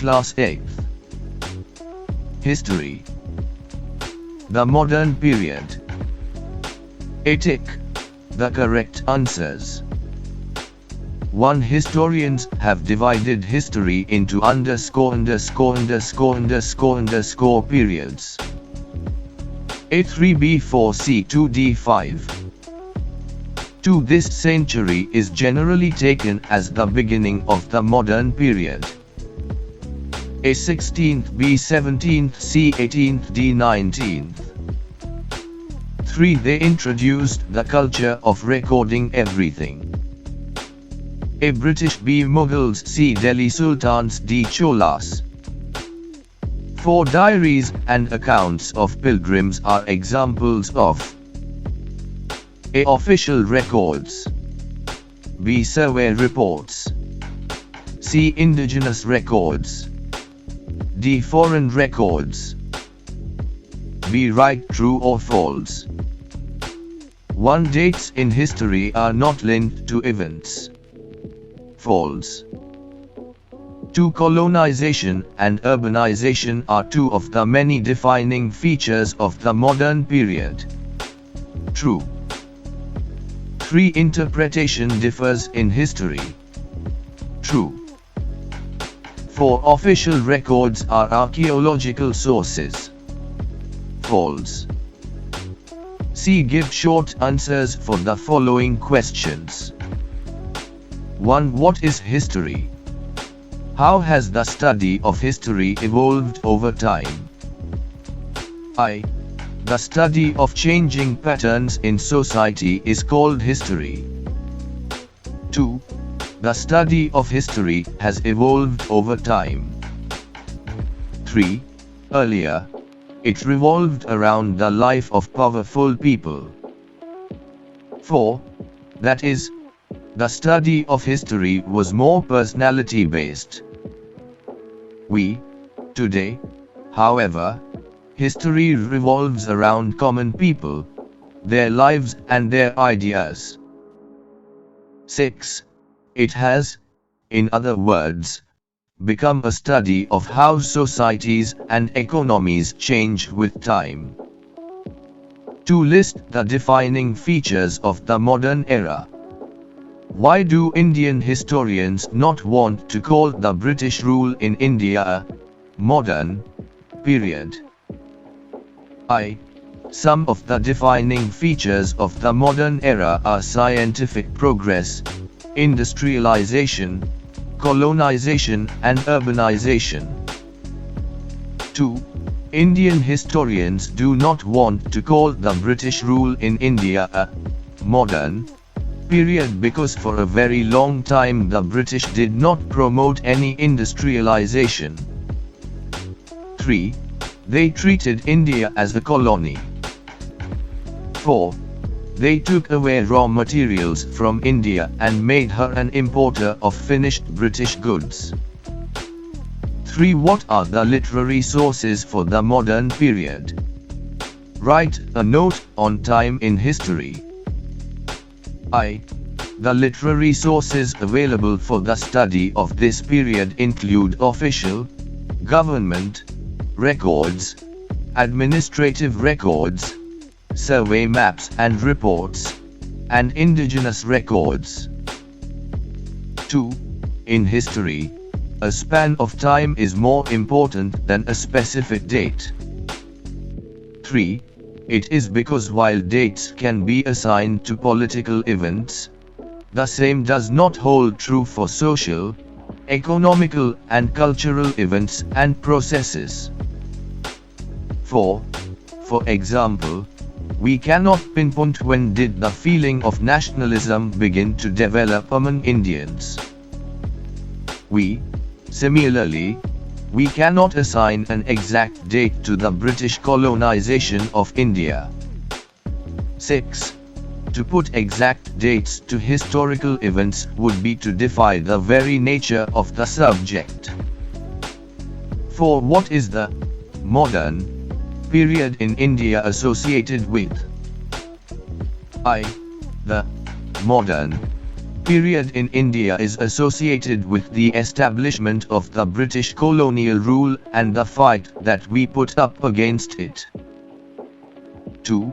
Class 8th. History. The modern period. A tick. The correct answers. 1. Historians have divided history into ______ periods. A3B4C2D5. 2. This century is generally taken as the beginning of the modern period. A16th B17th C18th D19th. 3. They introduced the culture of recording everything. A. British B. Mughals C. Delhi Sultans D. Cholas. 4. Diaries and accounts of pilgrims are examples of A. Official records, B. Survey reports, C. Indigenous records, D. Foreign records. B. Right, true or false. 1. Dates in history are not linked to events. False. 2. Colonization and urbanization are two of the many defining features of the modern period. True. 3. Interpretation differs in history. True. 4. Official records are archaeological sources. False. C. Give short answers for the following questions. 1. What is history? How has the study of history evolved over time? I. The study of changing patterns in society is called history. 2. The study of history has evolved over time. 3. Earlier, it revolved around the life of powerful people. 4. That is, the study of history was more personality-based. Today, however, history revolves around common people, their lives and their ideas. 6. It has, in other words, become a study of how societies and economies change with time. To list the defining features of the modern era. Why do Indian historians not want to call the British rule in India a modern period? I. Some of the defining features of the modern era are scientific progress, industrialization, colonization and urbanization. 2. Indian historians do not want to call the British rule in India a modern period because for a very long time the British did not promote any industrialization. 3. They treated India as a colony. 4. They took away raw materials from India and made her an importer of finished British goods. 3. What are the literary sources for the modern period? Write a note on time in history. I. The literary sources available for the study of this period include official, government, records, administrative records, survey maps and reports, and indigenous records. 2. In history, a span of time is more important than a specific date. 3. It is because while dates can be assigned to political events, the same does not hold true for social, economical and cultural events and processes. 4. For example, we cannot pinpoint when did the feeling of nationalism begin to develop among Indians. Similarly, we cannot assign an exact date to the British colonization of India. 6. To put exact dates to historical events would be to defy the very nature of the subject. 4. What is the modern period in India associated with? I. The modern period in India is associated with the establishment of the British colonial rule and the fight that we put up against it. 2.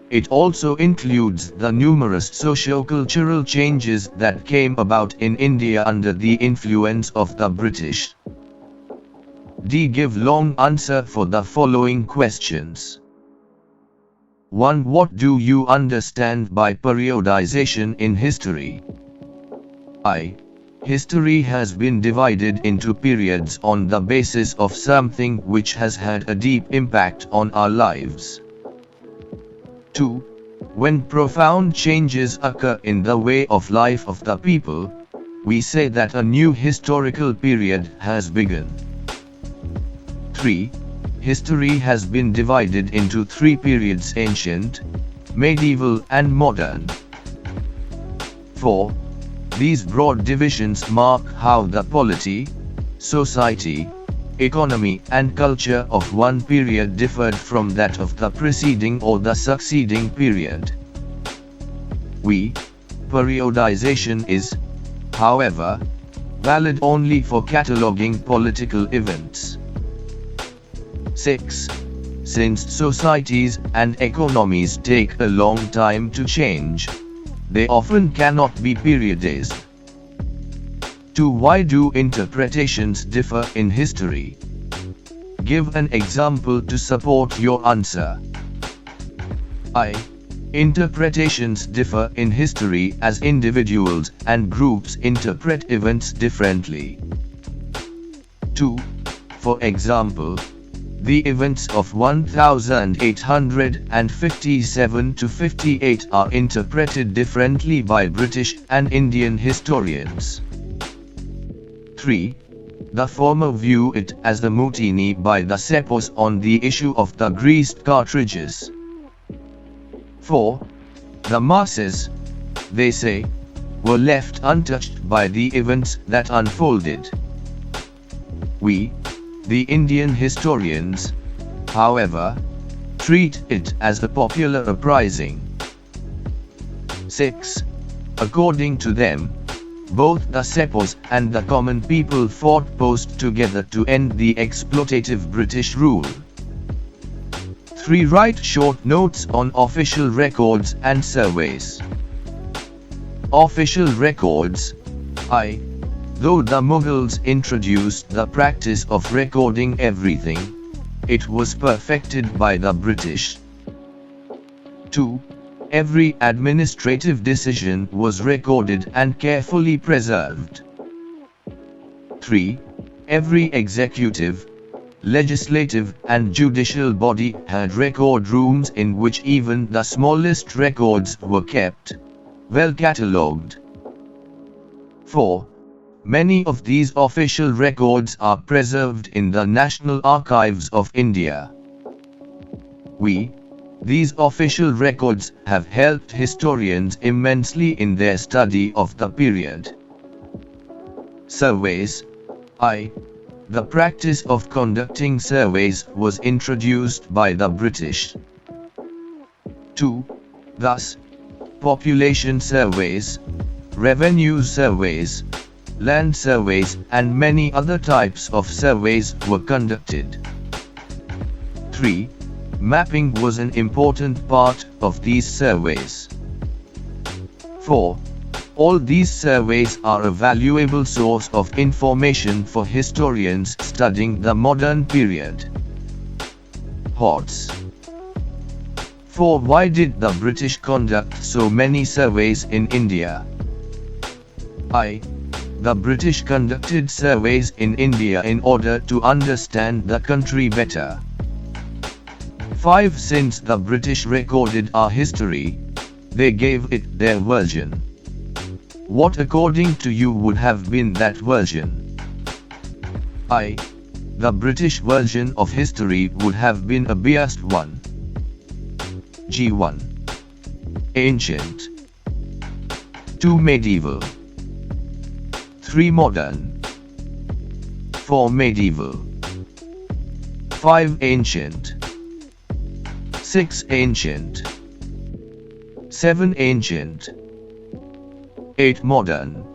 It also includes the numerous socio-cultural changes that came about in India under the influence of the British. D. Give long answer for the following questions. 1. What do you understand by periodization in history? I. History has been divided into periods on the basis of something which has had a deep impact on our lives. 2. When profound changes occur in the way of life of the people, we say that a new historical period has begun. 3. History has been divided into 3 periods: ancient, medieval and modern. 4. These broad divisions mark how the polity, society, economy and culture of one period differed from that of the preceding or the succeeding period. Periodization is, however, valid only for cataloguing political events. 6. Since societies and economies take a long time to change, they often cannot be periodized. 2. Why do interpretations differ in history? Give an example to support your answer. I. Interpretations differ in history as individuals and groups interpret events differently. 2. For example, the events of 1857 to 58 are interpreted differently by British and Indian historians. 3. The former view it as the mutiny by the Sepoys on the issue of the greased cartridges. 4. The masses, they say, were left untouched by the events that unfolded. We, the Indian historians, however, treat it as a popular uprising. 6. According to them, both the Sepoys and the common people fought post together to end the exploitative British rule. 3. Write short notes on official records and surveys. Official records. I. Though the Mughals introduced the practice of recording everything, it was perfected by the British. 2. Every administrative decision was recorded and carefully preserved. 3. Every executive, legislative and judicial body had record rooms in which even the smallest records were kept, well catalogued. 4. Many of these official records are preserved in the National Archives of India. These official records have helped historians immensely in their study of the period. Surveys. The practice of conducting surveys was introduced by the British. 2. Thus, population surveys, revenue surveys, land surveys and many other types of surveys were conducted. 3. Mapping was an important part of these surveys. 4. All these surveys are a valuable source of information for historians studying the modern period. Hots. 4. Why did the British conduct so many surveys in India? The British conducted surveys in India in order to understand the country better. 5. Since the British recorded our history, they gave it their version. What according to you would have been that version? The British version of history would have been a biased one. G1. Ancient. 2. Medieval. 3. Modern. 4. Medieval. 5. Ancient. 6. Ancient. 7. Ancient. 8. Modern.